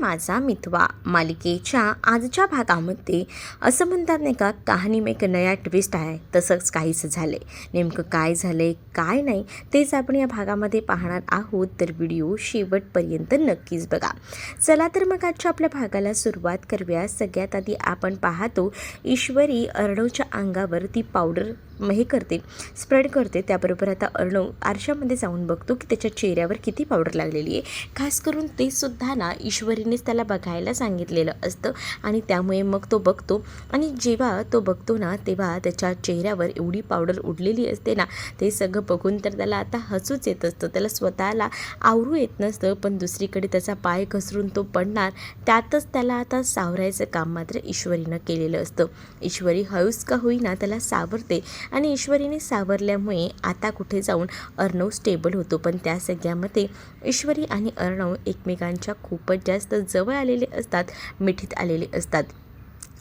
माझा मितवा मालिकेच्या आजच्या भागामध्ये असं म्हणतात नाही का, कहाणी में एक नया ट्विस्ट आहे. तसंच काहीच झाले. नेमकं काय झाले काय नाही तेच आपण या भागामध्ये पाहणार आहोत, तर व्हिडिओ शेवटपर्यंत नक्कीच बघा. चला तर मग आजच्या आपल्या भागाला सुरुवात करूया. सगळ्यात आधी आपण पाहतो ईश्वरी अर्णवच्या अंगावर ती पावडर हे करते, स्प्रेड करते. त्याबरोबर आता अर्णव आरशामध्ये जाऊन बघतो की त्याच्या चेहऱ्यावर किती पावडर लागलेली आहे. खास करून ते सुद्धा ना ईश्वरीनेच त्याला बघायला सांगितलेलं असतं आणि त्यामुळे मग तो बघतो आणि जेव्हा तो बघतो ना तेव्हा त्याच्या चेहऱ्यावर एवढी पावडर उडलेली असते ना, ते सगळं बघून तर त्याला आता हसूच येत असतं. त्याला स्वतःला आवरू येत नसतं, पण दुसरीकडे त्याचा पाय घसरून तो पडणार, त्यातच त्याला आता सावरायचं काम मात्र ईश्वरीनं केलेलं असतं. ईश्वरी हळूच का होईना त्याला सावरते आणि ईश्वरीने सावरल्यामुळे आता कुठे जाऊन अर्णव स्टेबल होतो. पण त्या सगळ्यामध्ये ईश्वरी आणि अर्णव एकमेकांच्या खूपच जास्त जवळ आलेले असतात, मिठीत आलेले असतात.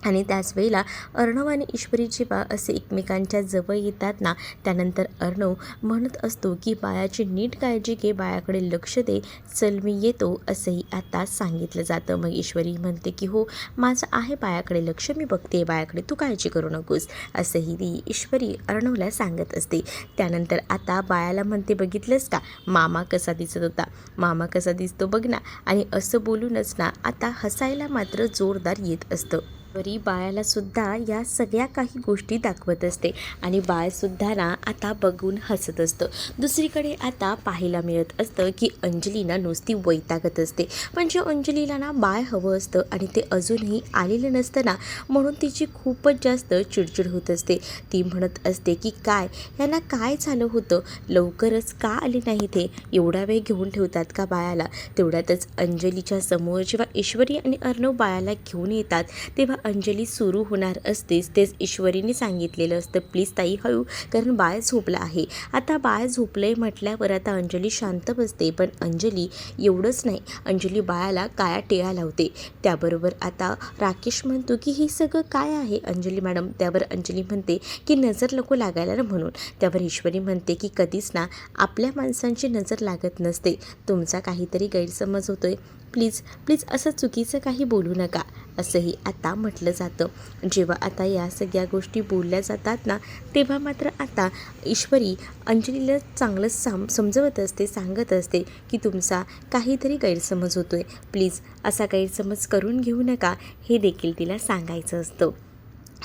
आणि त्याच वेळेला अर्णव आणि ईश्वरी जेव्हा असे एकमेकांच्या जवळ येतात ना, त्यानंतर अर्णव म्हणत असतो की बाळाची नीट काळजी घे, बाळाकडे लक्ष दे, चल मी येतो, असंही आता सांगितलं जातं. मग ईश्वरी म्हणते की हो, माझं आहे बाळाकडे लक्ष, मी बघते बाळाकडे, तू काळजी करू नकोस, असंही ती ईश्वरी अर्णवला सांगत असते. त्यानंतर आता बाळाला म्हणते, बघितलंस का मामा कसा दिसत होता, मामा कसा दिसतो बघ ना. आणि असं बोलूनच ना आता हसायला मात्र जोरदार येत असतं. ईश्वरी बाळाला सुद्धा या सगळ्या काही गोष्टी दाखवत असते आणि बाळसुद्धा ना आता बघून हसत असतं. दुसरीकडे आता पाहायला मिळत असतं की अंजलीना नुसती वैतागत असते. म्हणजे अंजलीला ना बाळ हवं असतं आणि ते अजूनही आलेलं नसतं ना, म्हणून तिची खूपच जास्त चिडचिड होत असते. ती म्हणत असते की काय यांना काय झालं होतं, लवकरच का आले नाही, ते एवढा वेळ घेऊन ठेवतात का बाळाला. तेवढ्यातच अंजलीच्या समोर जेव्हा ईश्वरी आणि अर्णव बाळाला घेऊन येतात तेव्हा अंजली सुरू होणार असतेच. तेच ईश्वरीने सांगितलेलं असतं, प्लीज ताई हळू, कारण बाळ झोपलं आहे. आता बाळ झोपलंय म्हटल्यावर आता अंजली शांत बसते, पण अंजली एवढंच नाही, अंजली बाळाला काळा टिळा लावते. त्याबरोबर आता राकेश म्हणतो की हे सगळं काय आहे अंजली मॅडम. त्यावर अंजली म्हणते की नजर नको लागायला ना म्हणून. त्यावर ईश्वरी म्हणते की कधीच ना आपल्या माणसांची नजर लागत नसते, तुमचा काहीतरी गैरसमज होतोय, प्लीज प्लीज असं चुकीचं काही बोलू नका, असंही आता म्हटलं जातं. जेव्हा आता या सगळ्या गोष्टी बोलल्या जातात ना, तेव्हा मात्र आता ईश्वरी अंजलीला चांगलं समजवत असते, सांगत असते की तुमचा काहीतरी गैरसमज होतोय, प्लीज असा गैरसमज करून घेऊ नका, हे देखील तिला सांगायचं असतं.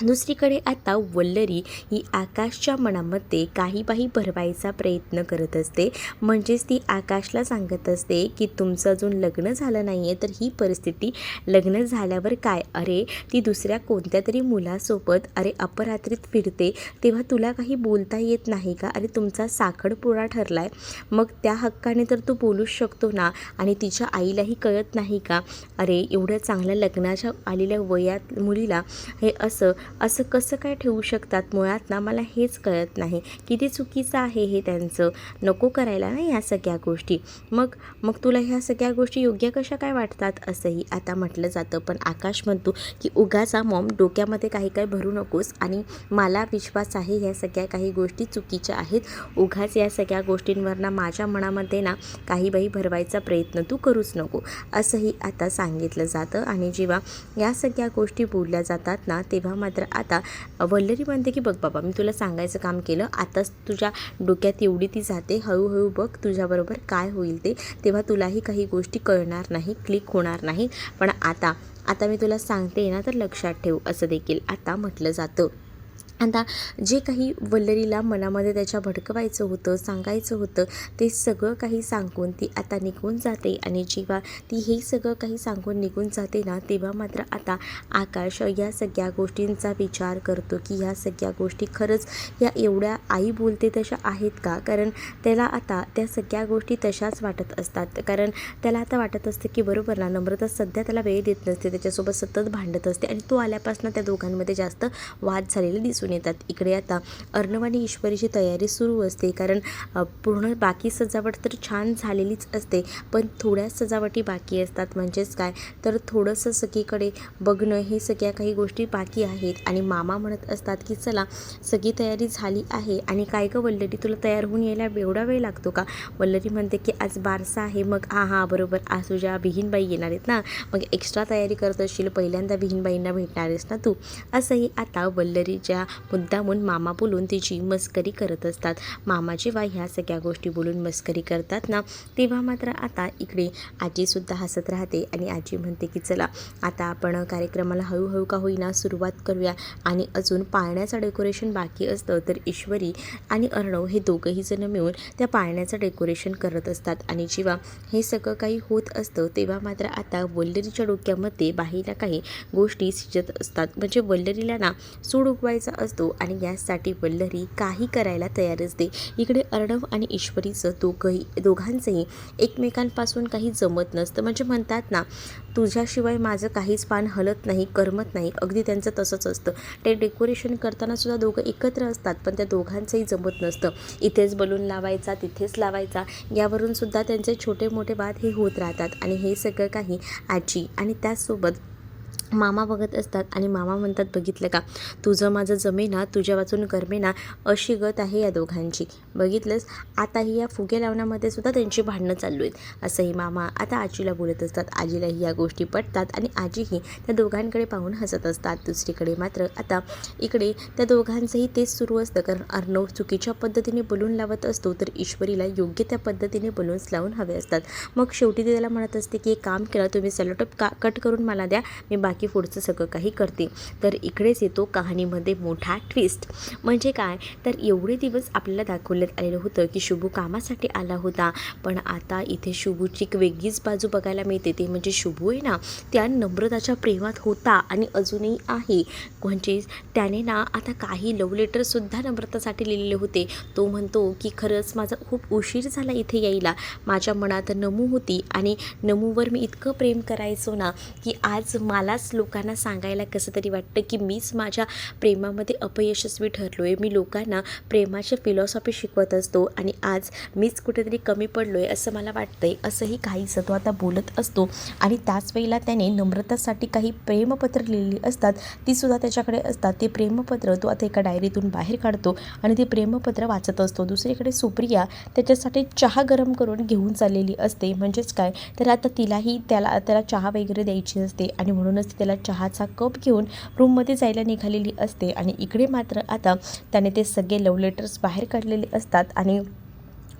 दुसरीकडे आता वल्लरी ही आकाशच्या मनामध्ये काही भरवायचा प्रयत्न करत असते. म्हणजेच ती आकाशला सांगत असते की तुमचं अजून लग्न झालं नाही आहे, तर ही परिस्थिती लग्न झाल्यावर काय, अरे ती दुसऱ्या कोणत्या तरी मुलासोबत अरे अपरात्रीत फिरते, तेव्हा तुला काही बोलता येत नाही का, अरे तुमचा साखरपुडा ठरला आहे, मग त्या हक्काने तर तू बोलूच शकतो ना. आणि तिच्या आईलाही कळत नाही का, अरे एवढ्या चांगल्या लग्नाच्या आलेल्या वयात मुलीला हे असं कसं काय ठेवू शकतात. मुळात ना मला हेच कळत नाही, किती चुकीचं आहे हे त्यांचं, नको करायला ना ह्या सगळ्या गोष्टी. मग तुला ह्या सगळ्या गोष्टी योग्य कशा काय वाटतात, असंही आता म्हटलं जातं. पण आकाश म्हणतो की उगाचा मॉम डोक्यामध्ये काही भरू नकोस, आणि मला विश्वास आहे ह्या सगळ्या काही गोष्टी चुकीच्या आहेत, उगाच या सगळ्या गोष्टींवर ना माझ्या मनामध्ये ना काही भरवायचा प्रयत्न तू करूच नको, असंही आता सांगितलं जातं. आणि जेव्हा या सगळ्या गोष्टी बोलल्या जातात ना, तेव्हा मात्र आता वल्लरी म्हणते की बघ बाबा, मी तुला सांगायचं काम केलं, आताच तुझ्या डोक्यात एवढी ती जाते, हळूहळू बघ तुझ्याबरोबर काय होईल ते, तेव्हा तुलाही काही गोष्टी कळणार नाही, क्लिक होणार नाही. पण आता मी तुला सांगते ना, तर लक्षात ठेव, असं देखील आता म्हटलं जातं. आता जे काही वल्लरीला मनामध्ये त्याच्या भडकवायचं होतं, सांगायचं होतं, ते सगळं काही सांगून ती आता निघून जाते. आणि जेव्हा ती हे सगळं काही सांगून निघून जाते ना, तेव्हा मात्र आता आकाश या सगळ्या गोष्टींचा विचार करतो की ह्या सगळ्या गोष्टी खरंच या एवढ्या आई बोलते तशा आहेत का. कारण त्याला आता त्या सगळ्या गोष्टी तशाच वाटत असतात. कारण त्याला आता वाटत असते की बरोबर ना, नम्रता सध्या त्याला वेळ देत नसते, त्याच्यासोबत सतत भांडत असते आणि तो आल्यापासून त्या दोघांमध्ये जास्त वाद झालेले दिसून दिसून येतात. इकडे आता अर्णव आणि ईश्वरीची तयारी सुरू असते, कारण पूर्ण बाकी सजावट तर छान झालेलीच असते, पण थोड्या सजावटी बाकी असतात. म्हणजेच काय तर थोडंसं सगळीकडे बघणं, हे सगळ्या काही गोष्टी बाकी आहेत. आणि मामा म्हणत असतात की चला सगळी तयारी झाली आहे. आणि काय गं वल्लरी, तुला तयार होऊन यायला एवढा वेळ लागतो का? वल्लरी म्हणते की आज बारसा आहे. मग हां बरोबर, आज तुझ्या बिहीनबाई येणार आहेत ना, मग एक्स्ट्रा तयारी करत असशील, पहिल्यांदा बिहीनबाईंना भेटणार आहेस ना तू. असंही आता वल्लरीच्या मुद्दामून मामा बोलून तिची मस्करी करत असतात. मामा जेव्हा ह्या सगळ्या गोष्टी बोलून मस्करी करतात ना, तेव्हा मात्र आता इकडे आजीसुद्धा हसत राहते. आणि आजी म्हणते की चला आता आपण कार्यक्रमाला हळूहळू का होईना सुरुवात करूया. आणि अजून पाळण्याचं डेकोरेशन बाकी असतं, तर ईश्वरी आणि अर्णव हे दोघंही जण मिळून त्या पाळण्याचं डेकोरेशन करत असतात. आणि जेव्हा हे सगळं काही होत असतं तेव्हा मात्र आता वल्लरीच्या डोक्यामध्ये बाहीला काही गोष्टी शिजत असतात. म्हणजे वल्लरीला ना सूड उगवायचा असतो आणि यासाठी वल्लरी काही करायला तयार असते. इकडे अर्णव आणि ईश्वरीचं दोघांचंही एकमेकांपासून काही जमत नसतं. म्हणजे म्हणतात ना, तुझ्याशिवाय माझं काहीच पान हलत नाही, करमत नाही, अगदी त्यांचं तसंच असतं. ते डेकोरेशन करताना सुद्धा दोघं एकत्र असतात, पण त्या दोघांचंही जमत नसतं. इथेच बलून लावायचा, तिथेच लावायचा, यावरून सुद्धा त्यांचे छोटे मोठे वाद हे होत राहतात. आणि हे सगळं काही आजी आणि त्याचसोबत मामा बघत असतात. आणि मामा म्हणतात, बघितलं का, तुझं माझं जमेना, तुझ्या वाचून करमेना, अशी गत आहे या दोघांची. बघितलंस, आताही या फुगे लावण्यामध्ये सुद्धा त्यांची भांडणं चालू आहेत. असंही मामा आता आजीला बोलत असतात. आजीलाही या गोष्टी पटतात आणि आजीही त्या दोघांकडे पाहून हसत असतात. दुसरीकडे मात्र आता इकडे त्या दोघांचंही तेच सुरू असतं, कारण अर्णव चुकीच्या पद्धतीने बलून लावत असतो, तर ईश्वरीला योग्य त्या पद्धतीने बलून्स लावून हवे असतात. मग शेवटी ते त्याला म्हणत असते की एक काम केलं, तुम्ही सेलोटेप कट करून मला द्या, मी बाकी पुढचं सगळं काही करते. तर इकडेच येतो कहाणीमध्ये मोठा ट्विस्ट. म्हणजे काय तर एवढे दिवस आपल्याला दाखवण्यात आलेलं होतं की शुभू कामासाठी आला होता, पण आता इथे शुभूची एक वेगळीच बाजू बघायला मिळते. ते म्हणजे शुभू आहे ना, त्या नम्रताच्या प्रेमात होता आणि अजूनही आहे. म्हणजे त्याने ना आता काही लव्ह लेटरसुद्धा नम्रतासाठी लिहिलेले होते. तो म्हणतो की खरंच माझा खूप उशीर झाला इथे यायला, माझ्या मनात नमू होती आणि नमूवर मी इतकं प्रेम करायचो ना, की आज मलाच लोकांना सांगायला कसं तरी वाटतं की मीच माझ्या प्रेमामध्ये अपयशस्वी ठरलो आहे. मी लोकांना प्रेमाची फिलॉसॉफी शिकवत असतो आणि आज मीच कुठेतरी कमी पडलो आहे असं मला वाटतंय. असंही काहीसं तो आता बोलत असतो. आणि त्याच वेळेला त्याने नम्रतासाठी काही प्रेमपत्र लिहिलेली असतात, तीसुद्धा त्याच्याकडे असतात. ते प्रेमपत्र तो आता एका डायरीतून बाहेर काढतो आणि ते प्रेमपत्र वाचत असतो. दुसरीकडे सुप्रिया त्याच्यासाठी चहा गरम करून घेऊन चाललेली असते. म्हणजेच काय तर आता तिलाही त्याला चहा वगैरे द्यायची असते आणि म्हणूनच त्याला चहाचा कप घेऊन रूममध्ये जायला निघालेली असते. आणि इकडे मात्र आता त्याने ते सगळे लव्ह लेटर्स बाहेर काढलेले असतात आणि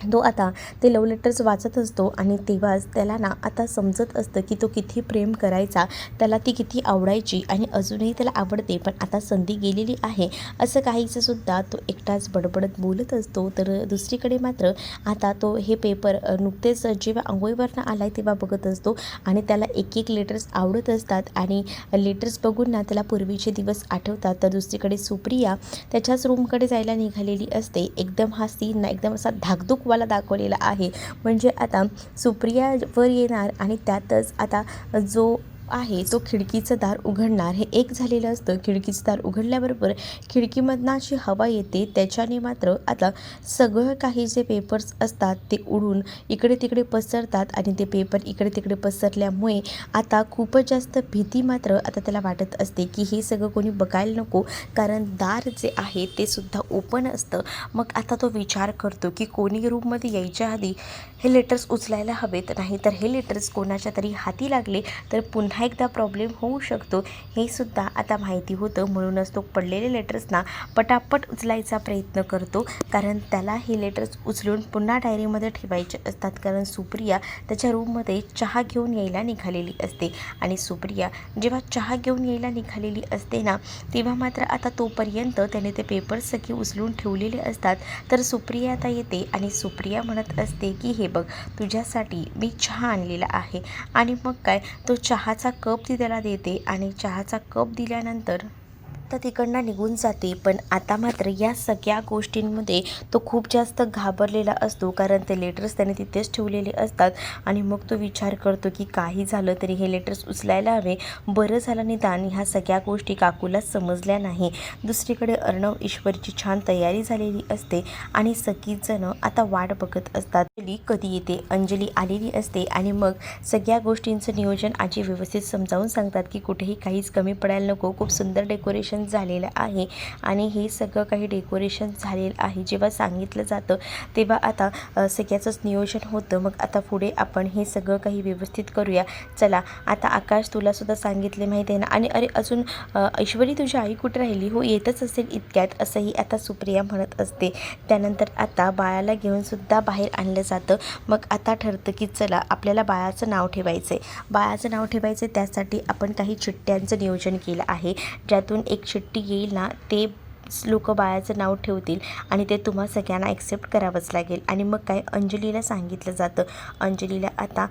तो आता ते लव्ह लेटर्स वाचत असतो. आणि तेव्हाच त्याला ना आता समजत असतं की तो किती प्रेम करायचा, त्याला ती किती आवडायची आणि अजूनही त्याला आवडते, पण आता संधी गेलेली आहे असं काहीचं सुद्धा तो एकटाच बडबडत बोलत असतो. तर दुसरीकडे मात्र आता तो हे पेपर नुकतेच जेव्हा आंघोळीवरनं आला आहे तेव्हा बघत असतो आणि त्याला एक एक लेटर्स आवडत असतात आणि लेटर्स बघून ना त्याला पूर्वीचे दिवस आठवतात. तर दुसरीकडे सुप्रिया त्याच्याच रूमकडे जायला निघालेली असते. एकदम हा सीन ना एकदम असा धाकधूक वाला दाखवलेला आहे. म्हणजे आता सुप्रिया वर येणार आणि त्यातच आता जो आहे तो खिडकीचं दार उघडणार. हे एक झालेलं असतं. खिडकीचं दार उघडल्याबरोबर खिडकीमधनं अशी हवा येते, त्याच्याने मात्र आता सगळं काही जे पेपर्स असतात ते उडून इकडे तिकडे पसरतात आणि ते पेपर इकडे तिकडे पसरल्यामुळे आता खूपच जास्त भीती मात्र आता त्याला वाटत असते की हे सगळं कोणी बघायला नको, कारण दार जे आहे ते सुद्धा ओपन असतं. मग आता तो विचार करतो की कोणी रूममध्ये यायच्या आधी हे लेटर्स उचलायला हवेत, नाही तर हे लेटर्स कोणाच्या तरी हाती लागले तर पुन्हा एकदा प्रॉब्लेम होऊ शकतो, हे सुद्धा आता माहिती होतं. म्हणूनच तो पडलेले लेटर्सना पटापट उचलायचा प्रयत्न करतो, कारण त्याला हे लेटर्स उचलून पुन्हा डायरीमध्ये ठेवायचे असतात. कारण सुप्रिया त्याच्या रूममध्ये चहा घेऊन यायला निघालेली असते आणि सुप्रिया जेव्हा चहा घेऊन यायला निघालेली असते ना, तेव्हा मात्र आता तोपर्यंत त्याने ते पेपर्स सगळे उचलून ठेवलेले असतात. तर सुप्रिया आता येते आणि सुप्रिया म्हणत असते की हे बघ, तुझ्यासाठी मी चहा आणलेला आहे. आणि मग काय तो चहाचा कप ती त्याला देते आणि चहाचा कप दिल्यानंतर तर तिकडनं निघून जाते. पण आता मात्र या सगळ्या गोष्टींमध्ये तो खूप जास्त घाबरलेला असतो, कारण ते लेटर्स त्याने तिथेच ठेवलेले असतात. आणि मग तो विचार करतो की काही झालं तरी हे लेटर्स उचलायला हवे, बरं झालं निदान ह्या सगळ्या गोष्टी काकूला समजल्या नाही. दुसरीकडे अर्णव ईश्वरीची छान तयारी झालेली असते आणि सगळीच जण आता वाट बघत असतात अंजली कधी येते. अंजली आलेली असते आणि मग सगळ्या गोष्टींचं नियोजन आजी व्यवस्थित समजावून सांगतात की कुठेही काहीच कमी पडायला नको, खूप सुंदर डेकोरेशन झालेलं आहे. आणि हे सगळं काही डेकोरेशन झालेलं आहे जेव्हा सांगितलं जातं तेव्हा आता सगळ्याचंच नियोजन होतं. मग आता पुढे आपण हे सगळं काही व्यवस्थित करूया. चला आता आकाश तुलासुद्धा सांगितले माहिती आहे ना. आणि अरे अजून ऐश्वरी तुझी आई कुठे राहिली? हो येतच असेल इतक्यात, असंही आता सुप्रिया म्हणत असते. त्यानंतर आता बाळाला घेऊनसुद्धा बाहेर आणलं जातं. मग आता ठरतं की चला आपल्याला बाळाचं नाव ठेवायचं आहे. बाळाचं नाव ठेवायचं आहे त्यासाठी आपण काही चिठ्ठ्यांचं नियोजन केलं आहे. ज्यातून एक चिठ्ठी येईल ना ते लोक बाळाचं नाव ठेवतील आणि ते तुम्हा सगळ्यांना ॲक्सेप्ट करावंच लागेल. आणि मग काय अंजलीला सांगितलं जातं. अंजलीला आता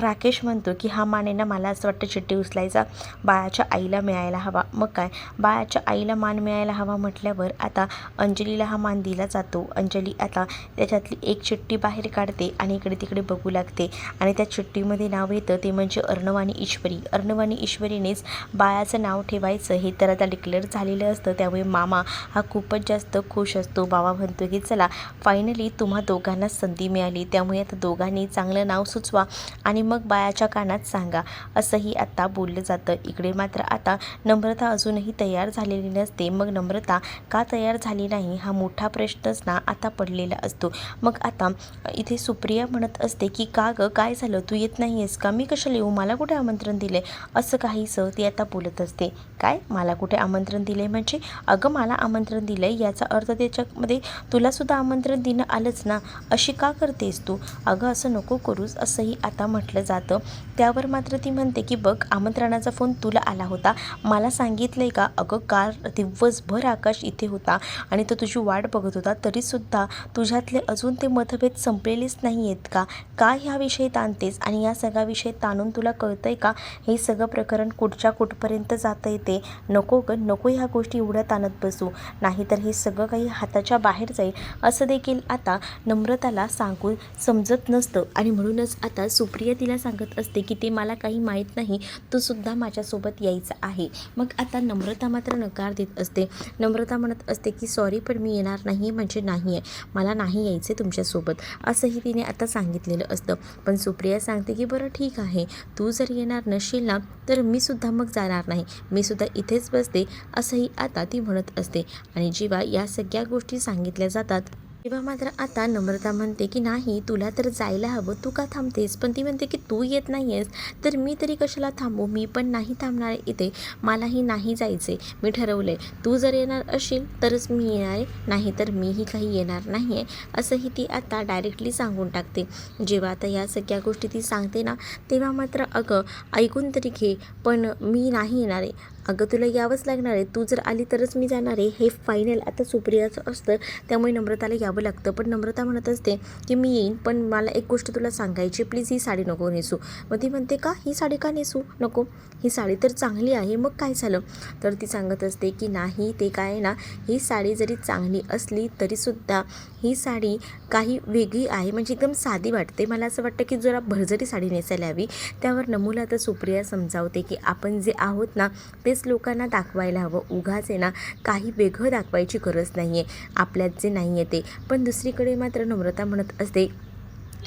राकेश म्हणतो की हा मान आहे ना, मला असं वाटतं चिठ्ठी उचलायचा बाळाच्या आईला मिळायला हवा. मग काय बाळाच्या आईला मान मिळायला हवा म्हटल्यावर आता अंजलीला हा मान दिला जातो. अंजली आता त्याच्यातली एक चिठ्ठी बाहेर काढते आणि इकडे तिकडे बघू लागते आणि त्या चिठ्ठीमध्ये नाव येतं ते म्हणजे अर्णव आणि ईश्वरी. अर्णव आणि ईश्वरीनेच बाळाचं नाव ठेवायचं हे तर आता डिक्लेअर झालेलं असतं. त्यामुळे मामा हा खूपच जास्त खुश असतो. बाबा म्हणतो की चला फायनली तुम्हा दोघांना संधी मिळाली, त्यामुळे आता दोघांनी चांगलं नाव सुचवा आणि मग बाळाच्या कानात सांगा, असंही आता बोललं जातं. इकडे मात्र आता नम्रता अजूनही तयार झालेली नसते. मग नम्रता का तयार झाली नाही हा मोठा प्रश्नच ना आता पडलेला असतो. मग आता इथे सुप्रिया म्हणत असते की का गं काय झालं, तू येत नाही आहेस का? मी कशाला येऊ, मला कुठे आमंत्रण दिले? असं काहीसं ती आता बोलत असते. काय मला कुठे आमंत्रण दिले म्हणजे? अगं मला आमंत्रण दिलं आहे याचा अर्थ त्याच्यामध्ये तुलासुद्धा आमंत्रण देणं आलंच ना, अशी का करतेस तू? अगं असं नको करूस, असंही आता म्हटलं जातं. त्यावर मात्र ती म्हणते की बघ आमंत्रणाचा फोन तुला आला होता, मला सांगितलं आहे का? अगं काल दिवसभर आकाश इथे होता आणि तो तुझी वाट बघत होता, तरीसुद्धा तुझ्यातले अजून ते मतभेद संपलेलेच नाही आहेत का? का ह्या विषयी ताणतेस? आणि या सगळ्या विषय ताणून तुला कळतं आहे का हे सगळं प्रकरण कुठच्या कुठपर्यंत जातं येते? नको गं नको ह्या गोष्टी एवढ्या ताणत बसू, नाहीतर हे सगळं काही हाताच्या बाहेर जाईल. असं देखील आता नम्रताला सांगून समजत नसतं आणि म्हणूनच आता सुप्रिया तिला सांगत असते की ते मला काही माहीत नाही, तू सुद्धा माझ्यासोबत यायचं आहे. मग आता नम्रता मात्र नकार देत असते. नम्रता म्हणत असते की सॉरी पण मी येणार नाही म्हणजे नाही आहे, मला नाही यायचे तुमच्यासोबत, असंही तिने आता सांगितलेलं असतं. पण सुप्रिया सांगते की बरं ठीक आहे, तू जर येणार नशील ना तर मी सुद्धा मग जाणार नाही, मी सुद्धा इथेच बसते, असंही आता ती म्हणत असते. आणि जेव्हा या सगळ्या गोष्टी सांगितल्या जातात तेव्हा मात्र आता नम्रता म्हणते की नाही तुला तर जायला हवं, तू का थांबतेस? पण ती म्हणते की तू येत नाही आहेस तर मी तरी कशाला थांबू, मी पण नाही थांबणार आहे इथे, मलाही नाही जायचे, मी ठरवलं आहे, तू जर येणार असेल तरच मी येणार आहे, नाही तर मीही काही येणार नाही आहे, असंही ती आता डायरेक्टली सांगून टाकते. जेव्हा आता या सगळ्या गोष्टी ती सांगते ना तेव्हा मात्र अगं ऐकून तरी घे, पण मी नाही येणार आहे. अगं तुला यावंच लागणार आहे, तू जर आली तरच मी जाणार आहे, हे फायनल आता सुप्रियाचं असतं. त्यामुळे नम्रताला यावं लागतं. पण नम्रता म्हणत असते की मी येईन पण मला एक गोष्ट तुला सांगायची, प्लीज ही साडी नको नेसू. मग ती म्हणते का ही साडी का नेसू नको, ही साडी तर चांगली आहे, मग काय झालं? तर ती सांगत असते की नाही ते काय आहे ना, ही साडी जरी चांगली असली तरीसुद्धा ही साडी काही वेगळी आहे, म्हणजे एकदम साधी वाटते, मला असं वाटतं की जरा भरजरी साडी नेसायला हवी. त्यावर नमूला आता सुप्रिया समजावते की आपण जे आहोत ना तेच लोकांना दाखवायला हवं, उगाच आहे ना काही वेगळं दाखवायची गरज नाही आहे, आपल्यात जे नाही आहे ते. पण दुसरीकडे मात्र नम्रता म्हणत असते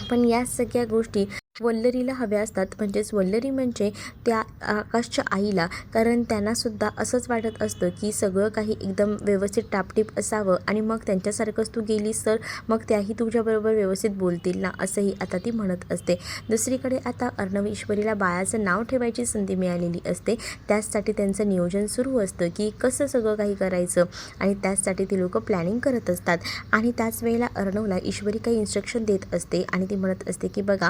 पण या सगळ्या गोष्टी वल्लरीला हव्या असतात, म्हणजेच वल्लरी म्हणजे त्या आकाशच्या आईला, कारण त्यांनासुद्धा असंच वाटत असतं की सगळं काही एकदम व्यवस्थित टापटीप असावं आणि मग त्यांच्यासारखंच तू गेलीस तर मग त्याही तुझ्याबरोबर व्यवस्थित बोलतील ना, असंही आता ती म्हणत असते. दुसरीकडे आता अर्णव ईश्वरीला बाळाचं नाव ठेवायची संधी मिळालेली असते, त्याचसाठी त्यांचं नियोजन सुरू असतं की कसं सगळं काही करायचं आणि त्याचसाठी ती लोकं प्लॅनिंग करत असतात. आणि त्याच वेळेला अर्णवला ईश्वरी काही इन्स्ट्रक्शन देत असते आणि ती म्हणत असते की बघा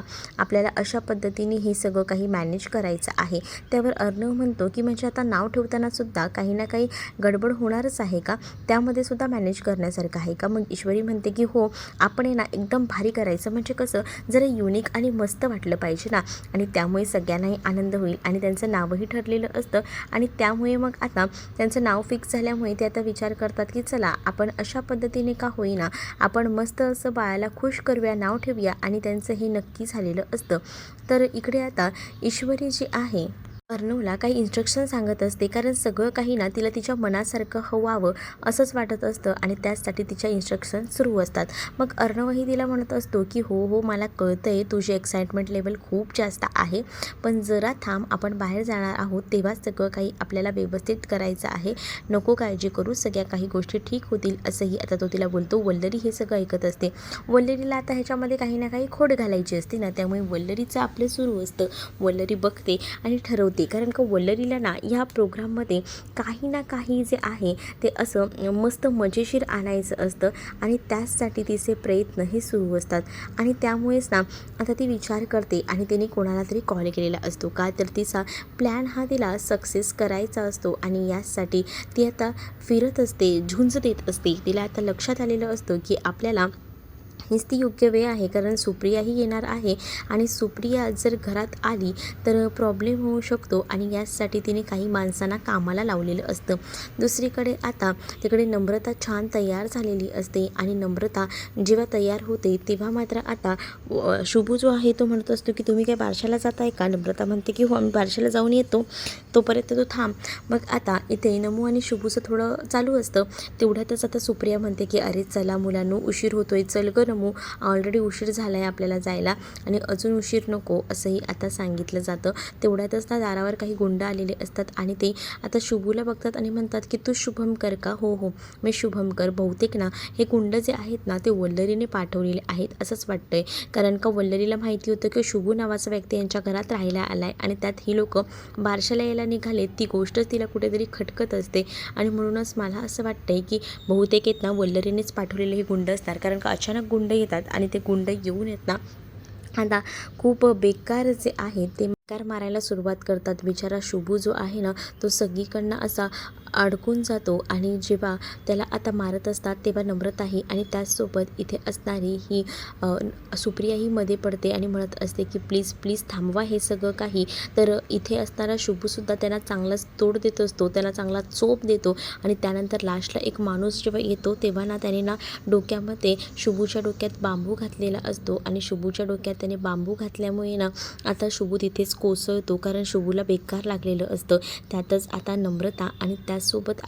आपल्याला अशा पद्धतीने हे सगळं काही मॅनेज करायचं आहे. त्यावर अर्णव म्हणतो की म्हणजे आता नाव ठेवताना सुद्धा काही ना काही गडबड होणारच आहे का, त्यामध्ये सुद्धा मॅनेज करण्यासारखं आहे का. मग ईश्वरी म्हणते की हो, आपण आहे ना एकदम भारी करायचं, म्हणजे कसं जरा युनिक आणि मस्त वाटलं पाहिजे ना, आणि त्यामुळे सगळ्यांनाही आनंद होईल आणि त्यांचं नावही ठरलेलं असतं. आणि त्यामुळे मग आता त्यांचं नाव फिक्स झाल्यामुळे ते आता विचार करतात की चला आपण अशा पद्धतीने का होईना आपण मस्त असं बाळाला खुश करूया, नाव ठेवूया, आणि त्यांचं हे नक्की झालेलं असतं. तर इकडे आता ईश्वरी जी आहे अर्णवला काही इन्स्ट्रक्शन सांगत असते, कारण सगळं काही ना तिला तिच्या मनासारखं हवावं असंच वाटत असतं आणि त्याचसाठी तिच्या इन्स्ट्रक्शन सुरू असतात. मग अर्णवही तिला म्हणत असतो की हो हो, मला कळतं आहे तुझी एक्साइटमेंट लेवल खूप जास्त आहे, पण जरा थांब, आपण बाहेर जाणार आहोत तेव्हा सगळं काही आपल्याला व्यवस्थित करायचं आहे, नको काळजी करू, सगळ्या काही गोष्टी ठीक होतील, असंही आता तो तिला बोलतो. वल्लरी हे सगळं ऐकत असते. वल्लरीला आता ह्याच्यामध्ये काही ना काही खोड घालायची असते ना, त्यामुळे वल्लरीचं आपलं सुरू असतं. वल्लरी बघते आणि ठरवते, कारण का वल्लरीला ना ह्या प्रोग्राममध्ये काही ना काही जे आहे ते असं मस्त मजेशीर आणायचं असतं आणि त्याचसाठी तिचे प्रयत्न हे सुरू असतात. आणि त्यामुळेच ना आता ती विचार करते आणि तिने कोणाला तरी कॉल केलेला असतो, का तर तिचा प्लॅन हा तिला सक्सेस करायचा असतो आणि यासाठी ती आता फिरत असते, झुंज देत असते. तिला आता लक्षात आलेलं असतं की आपल्याला हीच ती योग्य वेळ आहे, कारण सुप्रियाही येणार आहे आणि सुप्रिया जर घरात आली तर प्रॉब्लेम होऊ शकतो आणि यासाठी तिने काही माणसांना कामाला लावलेलं असतं. दुसरीकडे आता तिकडे नम्रता छान तयार झालेली असते आणि नम्रता जेव्हा तयार होते तेव्हा मात्र आता शुभू जो आहे तो म्हणत असतो की तुम्ही काय बारशाला जाताय का. नम्रता म्हणते की हो, आम्ही बारशाला जाऊन येतो, तोपर्यंत तो थांब. मग आता इथे नमू आणि शुभूचं थोडं चालू असतं. तेवढ्यातच आता सुप्रिया म्हणते की अरे चला मुलांनो, उशीर होतोय, चल गं नमू, ऑलरेडी उशीर झाला आहे आपल्याला जायला आणि अजून उशीर नको, असंही आता सांगितलं जातं. तेवढ्यातच ना दारावर काही गुंड आलेले असतात आणि ते आता शुभूला बघतात आणि म्हणतात की तू शुभम कर का. हो हो, मी शुभम कर. बहुतेक ना हे गुंड जे आहेत ना ते वल्लरीने पाठवलेले आहेत असंच वाटतंय, कारण का वल्लरीला माहिती होतं की शुभू नावाचा व्यक्ती यांच्या घरात राहायला आला आहे आणि त्यात ही लोक बारशाला यायला निघाले. ती गोष्टच तिला कुठेतरी खटकत असते आणि म्हणूनच मला असं वाटतंय की बहुतेक येत ना वल्लरीनेच पाठवलेले हे गुंड असतात, कारण का अचानक गुंड येतात आणि ते गुंड येऊन येत ना आता खूप बेकार जे आहे ते बेकार मारायला सुरुवात करतात. बिचारा शुभू जो आहे ना तो सगळीकडनं असा अडकून जातो आणि जेव्हा त्याला आता मारत असतात तेव्हा नम्रताही आणि त्याचसोबत इथे असणारी ही सुप्रियाही मध्ये पडते आणि म्हणत असते की प्लीज प्लीज थांबवा हे सगळं काही. तर इथे असणारा शुभूसुद्धा त्यांना चांगलाच तोड देत असतो, त्याला चांगला चोप देतो आणि त्यानंतर लास्टला एक माणूस जेव्हा येतो तेव्हा ना त्याने ना डोक्यामध्ये शुभूच्या डोक्यात बांबू घातलेला असतो आणि शुभूच्या डोक्यात त्याने बांबू घातल्यामुळे ना आता शुभू तिथेच कोसळतो, कारण शुभूला बेकार लागलेलं असतं. त्यातच आता नम्रता आणि त्याचसोबत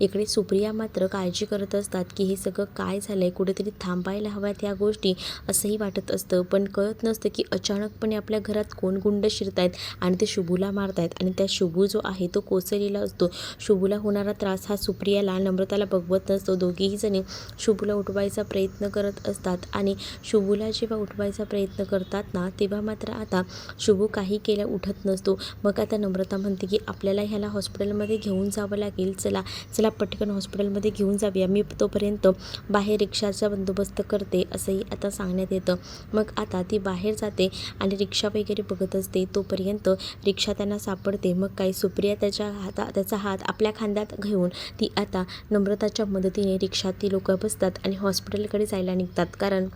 इकडे सुप्रिया मात्र काळजी करत असतात की हे सगळं काय झालं आहे, कुठेतरी थांबायला हव्यात या गोष्टी, असंही वाटत असतं. पण कळत नसतं की अचानकपणे आपल्या घरात कोण गुंड शिरत आहेत आणि ते शुभूला मारत आहेत आणि त्या शुभू जो आहे तो कोसळलेला असतो. शुभूला होणारा त्रास हा सुप्रियाला नम्रताला बघवत नसतो. दोघेही जणी शुभूला उठवायचा प्रयत्न करत असतात आणि शुभूला जेव्हा उठवायचा प्रयत्न करतात ना तेव्हा मात्र आता शुभू काही केल्या उठत नसतो. मग आता नम्रता म्हणते की आपल्याला ह्याला हॉस्पिटलमध्ये घेऊन जावं लागेल, चला चला पटकन हॉस्पिटलमध्ये घेऊन जाऊया, मी तोपर्यंत बाहेर रिक्षाचा बंदोबस्त करते, असंही आता सांगण्यात येतं. मग आता ती बाहेर जाते आणि रिक्षा वगैरे बघत असते, तोपर्यंत रिक्षा त्यांना सापडते. मग काही सुप्रिया त्याचा हात आपल्या खांद्यात घेऊन ती आता नम्रताच्या मदतीने रिक्षात ती लोक बसतात आणि हॉस्पिटलकडे जायला निघतात, कारण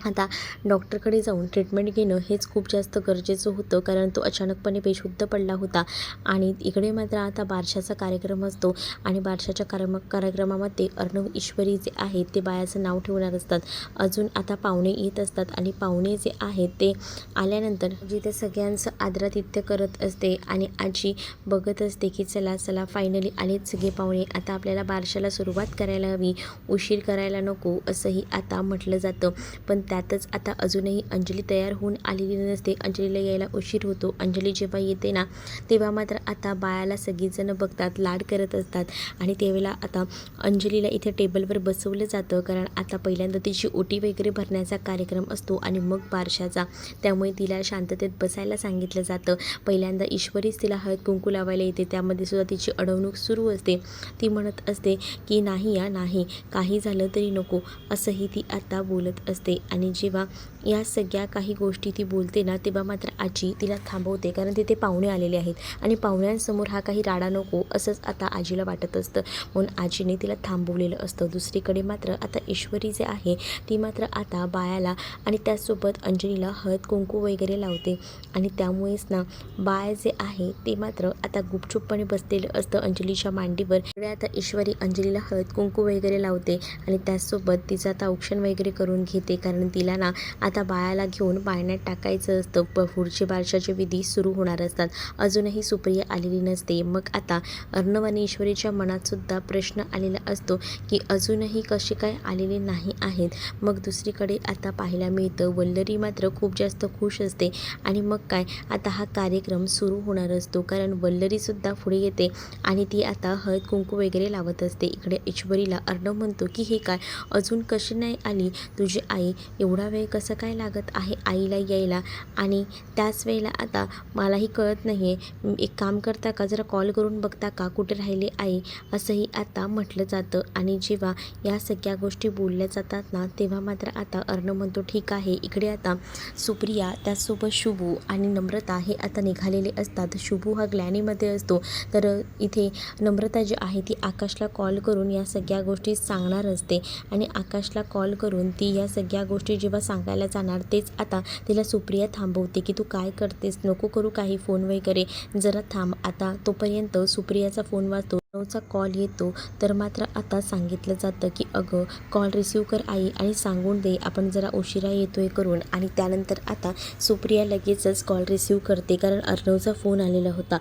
आता डॉक्टरकडे जाऊन ट्रीटमेंट घेणं हेच खूप जास्त गरजेचं होतं, कारण तो अचानकपणे बेशुद्ध पडला होता. आणि इकडे मात्र आता बारशाचा कार्यक्रम असतो आणि बारशाच्या कार्यक्रमामध्ये अर्णव ईश्वरी जे आहेत ते बाळाचं नाव ठेवणार असतात. अजून आता पाहुणे येत असतात आणि पाहुणे जे आहेत ते आल्यानंतर जिथे सगळ्यांचं आदरातिथ्य करत असते आणि आजी बघत असते की चला चला फायनली आलेत सगळे पाहुणे, आता आपल्याला बारशाला सुरुवात करायला हवी, उशीर करायला नको, असंही आता म्हटलं जातं. पण त्यातच आता अजूनही अंजली तयार होऊन आलेली नसते. अंजलीला यायला उशीर होतो. अंजली जेव्हा येते ना तेव्हा मात्र आता बाळाला सगळीजणं बघतात, लाड करत असतात आणि त्यावेळेला आता अंजलीला इथे टेबलवर बसवलं जातं, कारण आता पहिल्यांदा तिची ओटी वगैरे भरण्याचा कार्यक्रम असतो आणि मग बारशाचा, त्यामुळे तिला शांततेत बसायला सांगितलं जातं. पहिल्यांदा ईश्वरीच तिला हळद कुंकू लावायला येते, त्यामध्ये सुद्धा तिची अडवणूक सुरू असते. ती म्हणत असते की नाही या नाही, काही झालं तरी नको, असंही ती आता बोलत असते. आणि आणि जेव्हा या सगळ्या काही गोष्टी ती बोलते ना, तेव्हा मात्र आजी तिला थांबवते, कारण तिथे पाहुणे आलेले आहेत आणि पाहुण्यांसमोर हा काही राडा नको असंच आता आजीला वाटत असतं, म्हणून आजीने तिला थांबवलेलं असतं. दुसरीकडे मात्र आता ईश्वरी जे आहे ती मात्र आता बायाला आणि त्याचसोबत अंजलीला हळद कुंकू वगैरे लावते आणि त्यामुळेच ना बाया जे आहे ते मात्र आता गुपचूपपणे बसलेलं असतं अंजलीच्या मांडीवर. आता ईश्वरी अंजलीला हळद कुंकू वगैरे लावते आणि त्याचसोबत तिचं आता औक्षण वगैरे करून घेते, कारण तिला ना आता बायाला घेऊन पाळण्यात टाकायचं असतं. पुढचे बारशाचे विधी सुरू होणार असतात. अजूनही सुप्रिया आलेली नसते. मग आता अर्णव आणि ईश्वरीच्या मनात सुद्धा प्रश्न आलेला असतो की अजूनही कसे काय आलेले नाही आहेत. मग दुसरीकडे आता पाहायला मिळतं वल्लरी मात्र खूप जास्त खुश असते आणि मग काय आता हा कार्यक्रम सुरू होणार असतो, कारण वल्लरीसुद्धा पुढे येते आणि ती आता हळद कुंकू वगैरे लावत असते. इकडे ईश्वरीला अर्णव म्हणतो की हे काय अजून कशी नाही आली तुझी आई, एवढा वेळ कसं काय लागत आहे आईला यायला, आणि त्याच वेळेला आता मलाही कळत नाही आहे, एक काम करता का, जरा कॉल करून बघता का कुठे राहिले आई, असंही आता म्हटलं जातं. आणि जेव्हा या सगळ्या गोष्टी बोलल्या जातात ना, तेव्हा मात्र आता अर्णव म्हणतो ठीक आहे. इकडे आता सुप्रिया त्याचसोबत शुभू आणि नम्रता हे आता निघालेले असतात. शुभू हा ग्लॅनीमध्ये असतो, तर इथे नम्रता जी आहे ती आकाशला कॉल करून या सगळ्या गोष्टी सांगणार असते आणि आकाशला कॉल करून ती या सगळ्या गोष्टी जेव्हा सांगायला जाणार तेच आता तिला सुप्रिया थांबवते की तू काय करतेस, नको करू काही फोन वगैरे, जरा थांब. आता तोपर्यंत सुप्रियाचा फोन वाजतो, अर्णवचा कॉल येतो, तर मात्र आता सांगितलं जातं की अगं कॉल रिसीव कर आई आणि सांगून दे आपण जरा उशिरा येतोय करून. आणि त्यानंतर आता सुप्रिया लगेचच कॉल रिसीव करते, कारण अर्णवचा फोन आलेला होता.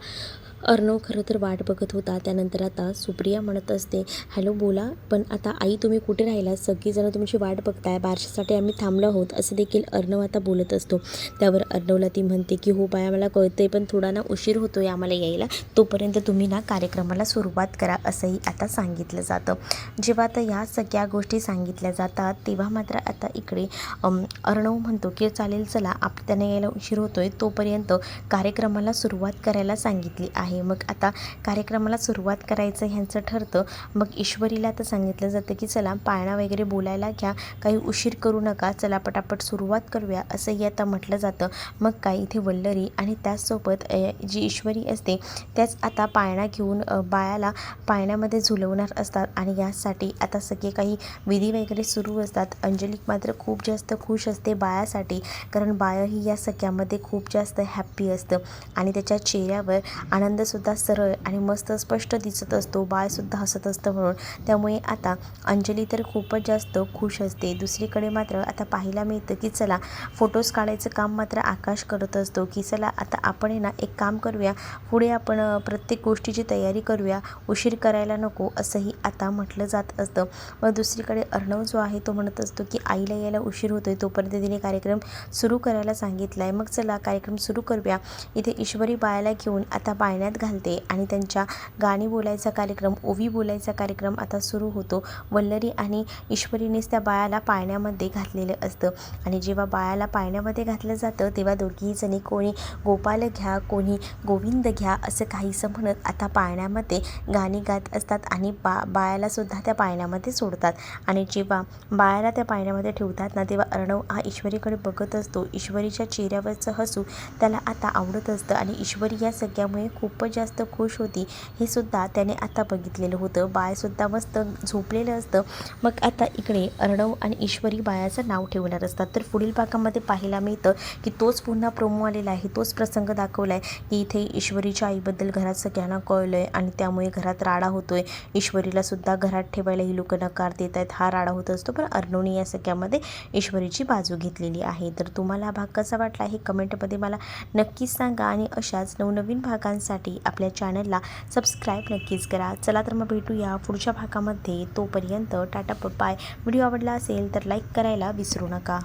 अर्णव खरं तर वाट बघत होता. त्यानंतर आता सुप्रिया म्हणत असते हॅलो बोला, पण आता आई तुम्ही कुठे राहिला, सगळीजणं तुमची वाट बघताय, बारशासाठी आम्ही थांबलो आहोत असं देखील अर्णव आता बोलत असतो. त्यावर अर्णवला ती म्हणते की हो बाया मला कळतंय, पण थोडा ना उशीर होतोय आम्हाला यायला, तोपर्यंत तुम्ही ना कार्यक्रमाला सुरुवात करा असंही आता सांगितलं जातं. जेव्हा आता या सगळ्या गोष्टी सांगितल्या जातात तेव्हा मात्र आता इकडे अर्णव म्हणतो की चालेल चला, त्यांना यायला उशीर होतोय, तोपर्यंत कार्यक्रमाला सुरुवात करायला सांगितली आहे. मग आता कार्यक्रमाला सुरुवात करायचं ह्यांचं ठरतं. मग ईश्वरीला तर सांगितलं जातं की चला पाळणा वगैरे बोलायला घ्या, काही उशीर करू नका, चला पटापट सुरुवात करूया असंही आता म्हटलं जातं. मग काय इथे वल्लरी आणि त्याचसोबत जी ईश्वरी असते त्याच आता पाळणा घेऊन बायाला पाळण्यामध्ये झुलवणार असतात आणि यासाठी आता सगळे काही विधी वगैरे सुरू असतात. अंजली मात्र खूप जास्त खुश असते बायासाठी, कारण बायाही या सगळ्यामध्ये खूप जास्त हॅप्पी असतं आणि त्याच्या चेहऱ्यावर आनंदसुद्धा सरळ आणि मस्त स्पष्ट दिसत असतो, बाळसुद्धा हसत असतं म्हणून. त्यामुळे आता अंजली तर खूपच जास्त खुश असते. दुसरीकडे मात्र आता पाहायला मिळतं की चला फोटोज काढायचं काम मात्र आकाश करत असतो की चला आता आपण ना एक काम करूया, पुढे आपण प्रत्येक गोष्टीची तयारी करूया, उशीर करायला नको असंही आता म्हटलं जात असतं. मग दुसरीकडे अर्णव जो आहे तो म्हणत असतो की आईला यायला उशीर होतोय, तोपर्यंत तिने कार्यक्रम सुरू करायला सांगितला आहे, मग चला कार्यक्रम सुरू करूया. इथे ईश्वरी बायाला घेऊन आता पाळण्यात घालते आणि त्यांच्या गाणी बोलायचा कार्यक्रम, ओवी बोलायचा कार्यक्रम आता सुरू होतो. वल्लरी आणि ईश्वरीनेच त्या बायाला पाळण्यामध्ये घातलेलं असतं आणि जेव्हा बायाला पाळण्यामध्ये घातलं जातं तेव्हा दोघीही जणी कोणी गोपाल घ्या, कोणी गोविंद घ्या असं काहीसं म्हणत आता पाळण्यामध्ये गाणी गात असतात आणि बायालासुद्धा त्या पाळण्यामध्ये सोडतात. आणि जेव्हा बायाला त्या पाळण्यामध्ये ठेवतात ना, तेव्हा अर्णव हा ईश्वरीकडे बघत असतो. ईश्वरीच्या चेहऱ्यावरचं हसू त्याला आता आवडत असतं आणि ईश्वरी या सगळ्यामुळे खूपच जास्त खुश होती, हे सुद्धा त्याने आता बघितलेलं होतं. बाळसुद्धा मस्त झोपलेलं असतं. मग आता इकडे अर्णव आणि ईश्वरी बायाचं नाव ठेवणार असतात. तर पुढील भागामध्ये पाहायला मिळतं की तोच पुन्हा प्रोमो आलेला आहे, तोच प्रसंग दाखवला आहे की इथे ईश्वरीच्या आईबद्दल घरात सगळ्यांना कळलं आहे आणि त्यामुळे घरात राडा होतोय. ईश्वरीला सुद्धा घरात ठेवायला ही लोक नकार देत आहेत, हा राडा होत असतो. पण अर्णवने या सगळ्यामध्ये ईश्वरीची बाजू घेतलेली आहे. तर तुम्हाला हा भाग कसा वाटला हे कमेंटमध्ये मला नक्कीच सांगा आणि अशाच नवनवीन भागांसाठी आपल्या चॅनलला सबस्क्राईब नक्कीच करा. चला तर मग भेटूया पुढच्या भागामध्ये. तोपर्यंत टाटा बाय. व्हिडिओ आवडला असेल तर लाईक करायला विसरू नका.